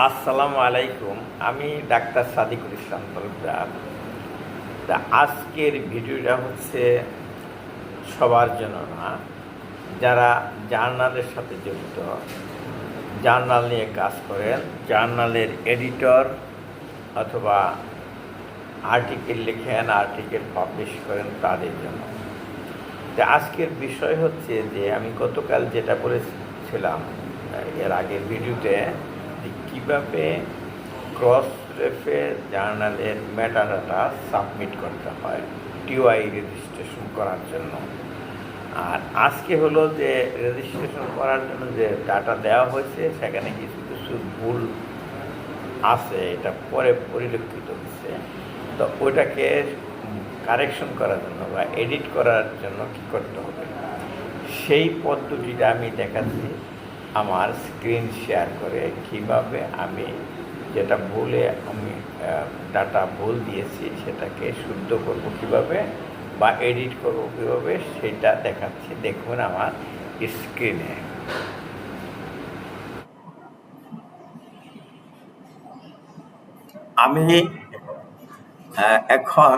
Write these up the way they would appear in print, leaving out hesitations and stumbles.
আসসালামু আলাইকুম। আমি ডাক্তার সাদিকুল ইসলাম তরফদার। তা আজকের ভিডিওটা হচ্ছে সবার জন্য না, যারা জার্নালের সাথে জড়িত, জার্নাল নিয়ে কাজ করেন, জার্নালের এডিটর অথবা আর্টিকেল লেখেন, আর্টিকেল পাবলিশ করেন, তাদের জন্য। তা আজকের বিষয় হচ্ছে যে আমি গতকাল যেটা বলেছিলাম এর আগের ভিডিওতে, যে কীভাবে ক্রস রেফে জার্নালের মেটাডাটা সাবমিট করতে হয় টিওআই রেজিস্ট্রেশন করার জন্য। আর আজকে হলো যে রেজিস্ট্রেশন করার জন্য যে ডাটা দেওয়া হয়েছে সেখানে কিছু কিছু ভুল আছে, এটা পরে পরিলক্ষিত হচ্ছে। তো ওইটাকে কারেকশন করার জন্য বা এডিট করার জন্য কী করতে হবে সেই পদ্ধতিটা আমি দেখাচ্ছি আমার স্ক্রিন শেয়ার করে। কীভাবে আমি যেটা ভুলে আমি ডাটা ভুল দিয়েছি সেটাকে শুদ্ধ করব কীভাবে বা এডিট করব কীভাবে সেটা দেখাচ্ছি। দেখুন আমার স্ক্রিনে। আমি এখন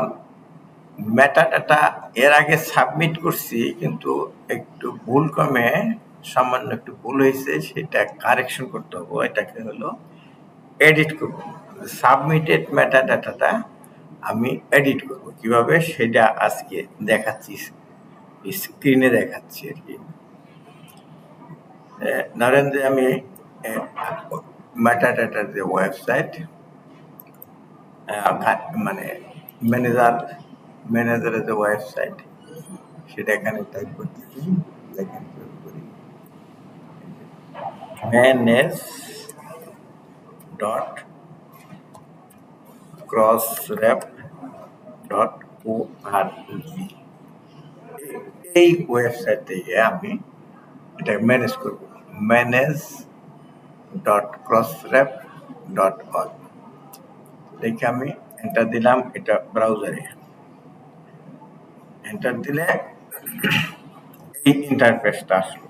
মেটাডাটা এর আগে সাবমিট করছি, কিন্তু একটু ভুল কমে সামান্য একটু ভুল হয়েছে, সেটা কারেকশন করতে হবে। এটাকে হলো এডিট করব। সাবমিটেড মেটাডাটাটা আমি এডিট করব কিভাবে সেটা আজকে দেখাচ্ছি, স্ক্রিনে দেখাচ্ছি আর কি। ধরেন যে আমি মেটাডাটার যে ওয়েবসাইট, মানে ম্যানেজারের যে ওয়েবসাইট, সেটা এখানে টাইপ করতেছি। দেখেন করি ম্যানেজ ডট ক্রসরেফ ডট ওআরজি, এই ওয়েবসাইট থেকে আমি এটা ম্যানেজ করব। ম্যানেজ ডট ক্রসরেফ ডট অর্গ দেখে আমি এন্টার দিলাম। এটা ব্রাউজারে এন্টার দিলে এই ইন্টারফেসটা আসলো।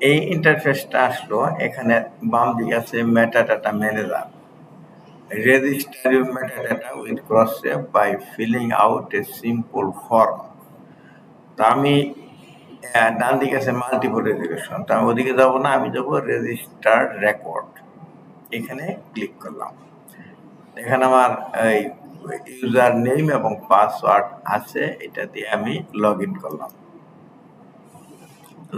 এই ইন্টারফেসটা আসলো, এখানে বাম দিকে আছে metadata manager. Register your metadata with Crossref by filling out a simple form. তা আমি ডান দিকে আছে মাল্টিপল রেজুলেশন, তা আমি ওদিকে যাবো না, আমি যাবো রেজিস্টার রেকর্ড। এখানে ক্লিক করলাম। এখানে আমার এই ইউজার নেম এবং পাসওয়ার্ড আছে, এটা দিয়ে আমি লগ ইন করলাম।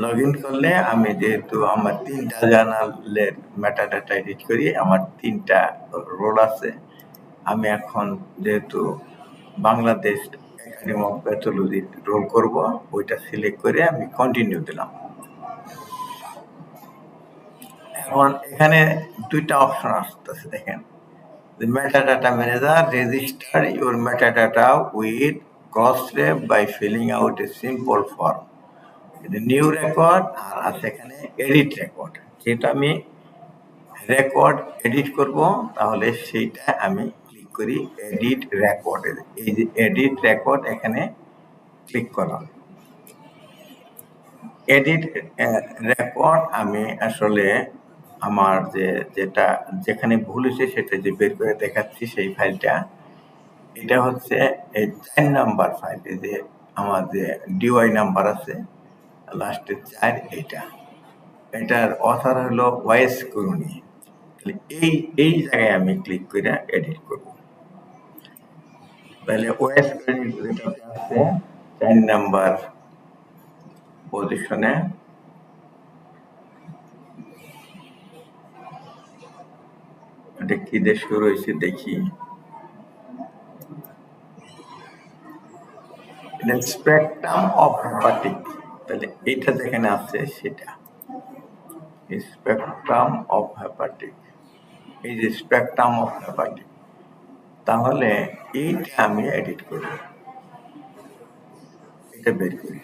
লগ ইন করলে আমি যেহেতু আমার 3টা জার্নালের মেটাডাটা এডিট করি, আমার 3টা রোল আছে। আমি এখন যেহেতু Bangladesh academy of pathology roll করব, ওইটা সিলেক্ট করে আমি কন্টিনিউ দিলাম। এখন এখানে 2টা অপশন আসতেছে, দেখেন। Metadata manager, register your metadata with Crossref by filling out a simple form. New record আর আছে এখানে এডিট রেকর্ড। যেটা আমি রেকর্ড এডিট করব, তাহলে সেইটা আমি ক্লিক করি এডিট রেকর্ড। এই যে এডিট রেকর্ড, এখানে ক্লিক করলাম। এডিট রেকর্ড আমি আসলে আমার যেটা যেখানে ভুল হয়েছে সেটা যে বের করে দেখাচ্ছি, সেই ফাইলটা। এটা হচ্ছে এই 4 নাম্বার ফাইল, যে আমার যে ডিওয়াই নাম্বার আছে লাস্টের 4, এটার অথর হলো ওয়াইস করুনি। এই জায়গায় আমি ক্লিক করে এডিট করব। তাহলে ওয়াইস করুনি যেটাতে আছে 4 নাম্বার পজিশনে, এটা কি দিয়ে শুরু হয়েছে দেখি। স্পেকট্রাম অফ হেপাটিক, তাহলে এইটা যেখানে আছে সেটা স্পেকট্রাম অফ হেপাটিক। এই যে স্পেকট্রাম অফ হেপাটিক, তাহলে এইটা আমি এডিট করি, এটা বের করি।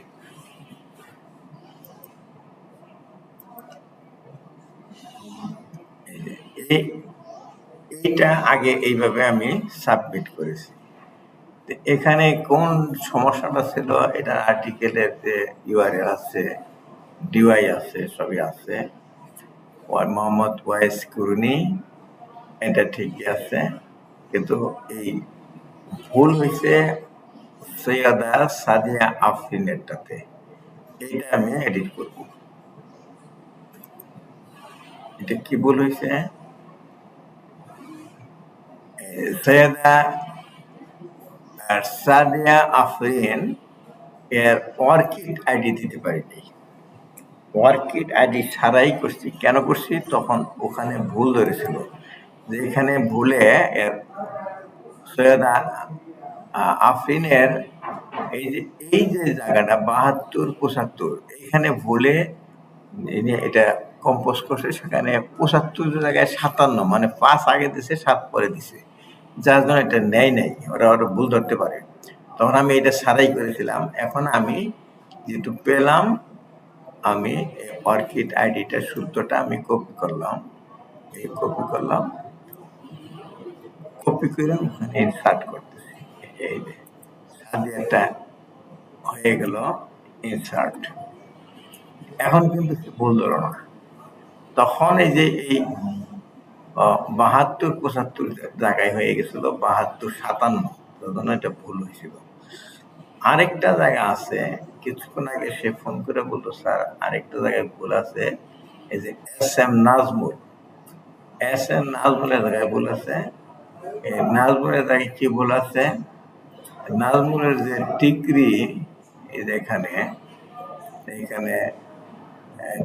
এইটা আগে এইভাবে আমি সাবমিট করেছি। এখানে কোন সমস্যাটা ছিল, এটা আর্টিকেলের যে ইউআরএল আছে, ডিওয়াই আছে, সবই আছে। মোহাম্মদ ওয়াইস কুরুনি, এটা ঠিকই আছে, কিন্তু এই ভুল হয়েছে সৈয়দা সাদিয়া আফরিনেরটাতে। এইটা আমি এডিট করব। এটা কি ভুল হয়েছে? সৈয়দা সাদিয়া আফরিন এর অর্কিড আইডি দিতে পারিনি। অর্কিড আইডি ছাড়াই করছি। কেন করছি? তখন ওখানে ভুল ধরেছিল, যে এখানে ভুলে এর সৈয়দা আফরিনের এই যে জায়গাটা ৭২-৭৫, এখানে ভুলে এটা কম্পোজ করছে, সেখানে ৭৫ জায়গায় ৫৭, মানে ৫ আগে দিছে, ৭ পরে দিছে, যার জন্য এটা নেয় নাই, ওরা ভুল ধরতে পারে। তখন আমি এটা সারাই করেছিলাম। এখন আমি যেহেতু পেলাম, আমি অর্কিড আইডিটা সূত্রটা আমি কপি করলাম, কপি করে ওখানে ইনসার্ট করতেছি। এই যে সাদিয়াটা হয়ে গেল ইনসার্ট। এখন কিন্তু ভুল ধরো না। তখন এই যে এই ৭২-৭৫ জায়গায় হয়ে গেছিল ৭২-৫৭, তখন এটা ভুল হয়েছিল। আরেকটা জায়গা আছে, কিছুক্ষণ আগে সে ফোন করে বলতো, স্যার আরেকটা জায়গায় ভুল আছে, এই যে এস এম নাজমুলের জায়গায় ভুল আছে। এই নাজমুলের জায়গায় কি ভুল আছে? নাজমুলের যে ডিগ্রি, এই যে এখানে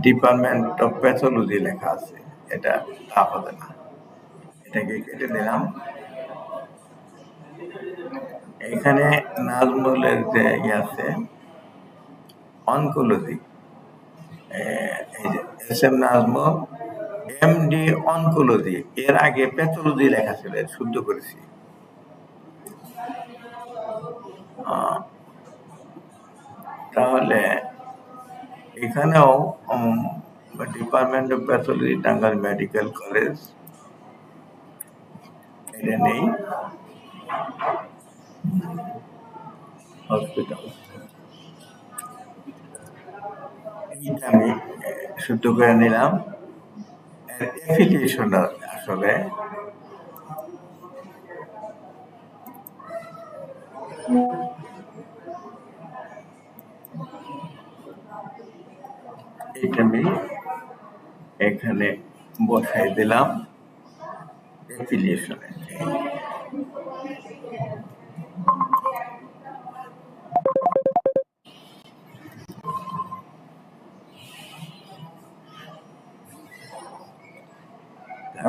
ডিপার্টমেন্ট অফ প্যাথোলজি লেখা আছে, এটা তা হবে না, এটাকে কেটে দিলাম। এখানে নাজমুলের যে আছে অনকোলজি, এই যে S M Nazmul MD oncology, এর আগে প্যাথোলজি লেখা ছিল, শুদ্ধ করেছি। তাহলে এখানেও department of pathology, Tangail medical college, এটা নেই, হসপিটাল, এইটা আমি শুদ্ধ করে নিলাম। অ্যাফিলিয়েশনটা আসলে এটা আমি এখানে বসাই দিলাম অ্যাফিলিয়েশনে।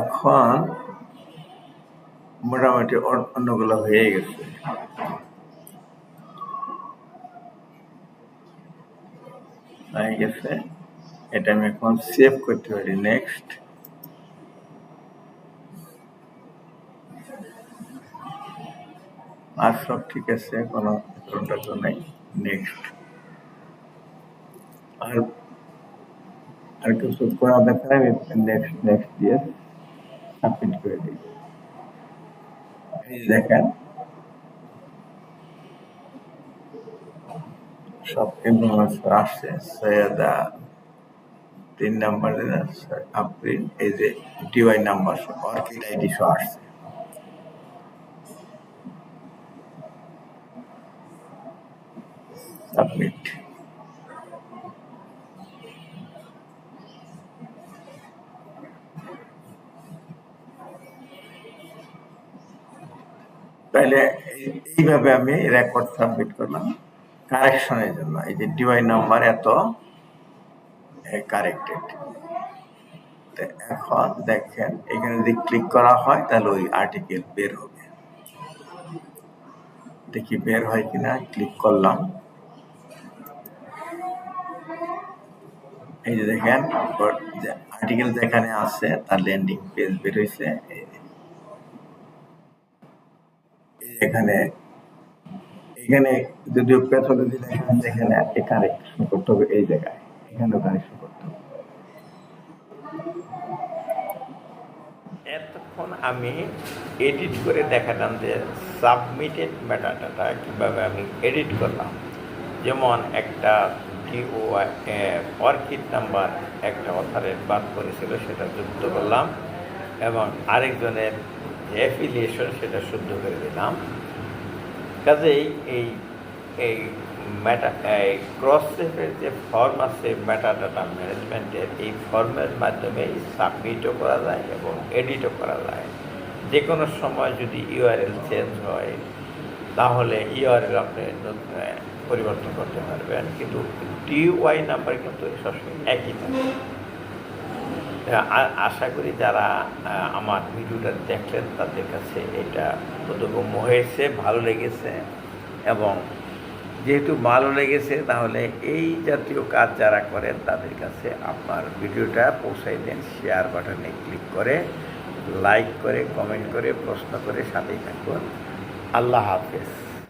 এখন মোটামুটি অন্যগুলো হয়ে গেছে। এটা আমি এখন সেভ করতে পারি। নেক্সট, আর সব ঠিক আছে, কোনো নাই। নেক্সট, আর কিছু করা দেখায়, নেক্সট দিয়ে সাবমিট করে দিই। এই দেখেন সব ইনফরমেশন আসছে। সৈয়দা ৩ নাম্বার আপ্রিল, এই যে ডিওয়াই নাম্বার, অর্কিড আইডি সহ আসছে। সাবমিট। তাহলে এইভাবে আমি রেকর্ড সাবমিট করলাম কারেকশনের জন্য। এই যে ডিওয়াই নাম্বার এত কারেক্টেড। এখন দেখেন এখানে যদি ক্লিক করা হয়, তাহলে ওই আর্টিকেল বের হবে। দেখি বের হয় কিনা। ক্লিক করলাম, এই যে দেখেন আর্টিকেল যেখানে আছে তার ল্যান্ডিং পেজ বের হয়েছে। এখানে যদিও প্যাথোলজি দেখেন, এখানে কারেকশন করতে হবে, এই জায়গায় এখানেও কারেকশন করতে হবে। এতক্ষণ আমি এডিট করে দেখালাম যে সাবমিটেড মেটাডাটা কীভাবে আমি এডিট করলাম। যেমন একটা অর্কিড নাম্বার একটা অথারের বাদ করেছিল সেটা যুক্ত করলাম এবং আরেকজনের যে অ্যাফিলিয়েশন সেটা শুদ্ধ করে দিলাম। কাজেই এই এই এই ক্রস সেফের যে ফর্ম আছে মেটাডাটা ম্যানেজমেন্টের, এই ফর্মের মাধ্যমে সাবমিটও করা যায় এবং এডিটও করা যায়। যে কোনো সময় যদি ইউআরএল চেঞ্জ হয় তাহলে ইউআরএল আপনি পরিবর্তন করতে পারবেন, কিন্তু টিওয়াই নাম্বার কিন্তু সবসময় একই থাকে। আশা করি যারা আমার ভিডিওটা দেখলেন তাদের কাছে এটা বোধগম্য হয়েছে, ভালো লেগেছে। এবং যেহেতু ভালো লেগেছে তাহলে এই জাতীয় কাজ যারা করেন তাদের কাছে আপনার ভিডিওটা পৌঁছাই দেন, শেয়ার বাটনে ক্লিক করে, লাইক করে, কমেন্ট করে, প্রশ্ন করে সাথেই থাকুন। আল্লাহ হাফেজ।